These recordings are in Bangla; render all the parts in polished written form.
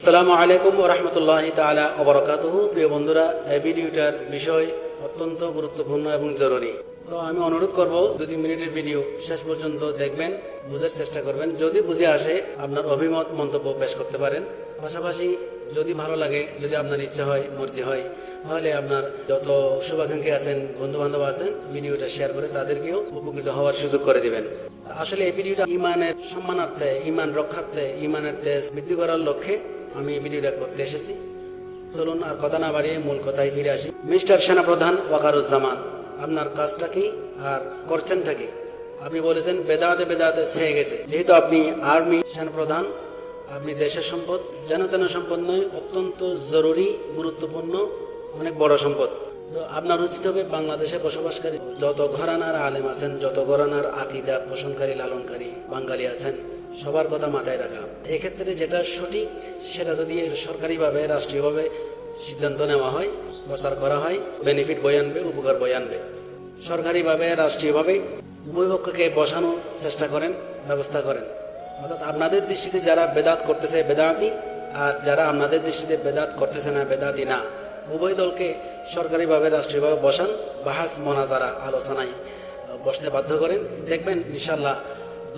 আসসালামু আলাইকুম ওয়া রাহমাতুল্লাহি তাআলা ওয়া বারাকাতুহু। প্রিয় বন্ধুরা, এই ভিডিওটার বিষয় অত্যন্ত গুরুত্বপূর্ণ এবং জরুরি। তো আমি অনুরোধ করব 2-3 মিনিটের ভিডিও শেষ পর্যন্ত দেখবেন, বুঝার চেষ্টা করবেন। যদি বুঝে আসে আপনার অভিমত মন্তব্য পেশ করতে পারেন। পাশাপাশি যদি ভালো লাগে, যদি আপনার ইচ্ছা হয়, মর্জি হয়, তাহলে আপনার যত শুভাকাঙ্ক্ষী আছেন, বন্ধু বান্ধব আছেন, ভিডিওটা শেয়ার করে তাদেরকেও উপকৃত হওয়ার সুযোগ করে দিবেন। আসলে এই ভিডিওটা ইমানের সম্মানার্থে, ইমান রক্ষার্থে, ইমানের তেজ বৃদ্ধি করার লক্ষ্যে আমি এই ভিডিওটা করতে এসেছি। চলুন আর কথা না বাড়িয়ে মূল কথায় ফিরে আসি। মিস্টার সেনাপ্রধান ওয়াকারুজ্জামান, আপনার কাজটা কি আর করছেনটা কি? আপনি বলেছেন বেদাতে বেদাতে ছেয়ে গেছে। যেহেতু আপনি আর্মি সেনাপ্রধান, আপনি দেশের সম্পদ, যেন তেন সম্পদ নয়, অত্যন্ত জরুরি, গুরুত্বপূর্ণ, অনেক বড় সম্পদ। তো আপনার উচিত হবে বাংলাদেশে বসবাসকারী যত ঘরানার আলেম আছেন, যত ঘরানার আকীদা পোষণকারী লালনকারী বাঙালি আছেন, সবার কথা মাথায় রাখা। এক্ষেত্রে যেটা সঠিক সেটা যদি সরকারিভাবে, রাষ্ট্রীয়ভাবে সিদ্ধান্ত নেওয়া হয়, প্রচার করা হয়, বেনিফিট বয়ে আনবে, উপকার বয়ে আনবে। সরকারিভাবে, রাষ্ট্রীয়ভাবে উভয় পক্ষকে বসানোর চেষ্টা করেন, ব্যবস্থা করেন। অর্থাৎ আপনাদের দৃষ্টিতে যারা বেদাত করতেছে বেদাতি, আর যারা আপনাদের দৃষ্টিতে বেদাত করতেছে না, বেদাতি না, উভয় দলকে সরকারিভাবে, রাষ্ট্রীয়ভাবে বসান, বাহাস মোনাজারা আলোচনায় বসতে বাধ্য করেন। দেখবেন ইনশাআল্লাহ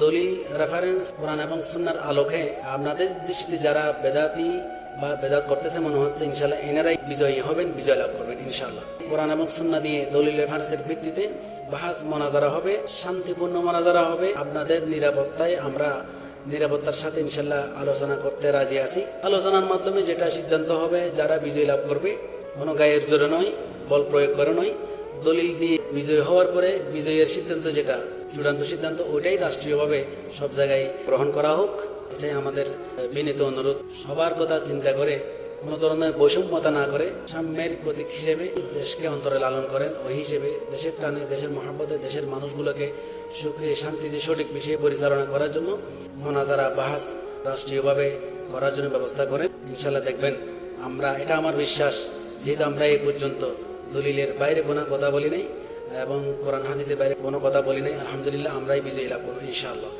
দলিল, রেফারেন্স, কোরআন এবং সুন্নাহর আলোকে আপনাদের দৃষ্টিতে যারা বেদাতি বা বেদাত করতেছে মনে হচ্ছে, ইনশাআল্লাহ এনারাই বিজয়ী হবেন, বিজয় লাভ করবেন ইনশাআল্লাহ। কোরআন এবং সুন্নাহ দিয়ে দলিল রেফারেন্সের ভিত্তিতে বাহাস মোনাজারা হবে, শান্তিপূর্ণ মোনাজারা হবে। আপনাদের নিরাপত্তায় আমরা নিরাপত্তার সাথে ইনশাআল্লাহ আলোচনা করতে রাজি আছি। আলোচনার মাধ্যমে যেটা সিদ্ধান্ত হবে, যারা বিজয় লাভ করবে, কোনো গায়ের জোরে নয়, বল প্রয়োগ করে নয়, দলিল দিয়ে বিজয় হওয়ার পরে বিজয়ের সিদ্ধান্ত, যেটা চূড়ান্ত সিদ্ধান্ত, ওইটাই রাষ্ট্রীয়ভাবে সব জায়গায় গ্রহণ করা হোক। এটাই আমাদের বিনীত অনুরোধ। সবার কথা চিন্তা করে, কোনো ধরনের বৈষম্যতা না করে, সাম্যের প্রতীক হিসেবে দেশকে অন্তরে লালন করেন। ওই হিসেবে দেশের টানে, দেশের মহাব্বতে, দেশের মানুষগুলোকে সুখে শান্তিতে সঠিক বিষয়ে পরিচালনা করার জন্য মোনাজারা, বাহাস রাষ্ট্রীয়ভাবে করার জন্য ব্যবস্থা করেন। ইনশাআল্লাহ দেখবেন, আমরা, এটা আমার বিশ্বাস, যেহেতু আমরা এই পর্যন্ত দলিলের বাইরে কোনো কথা বলি নাই এবং কোরআন হাদিসের বাইরে কোনো কথা বলি নাই, আলহামদুলিল্লাহ আমরাই বিজয়ী লাভ করবো ইনশাআল্লাহ।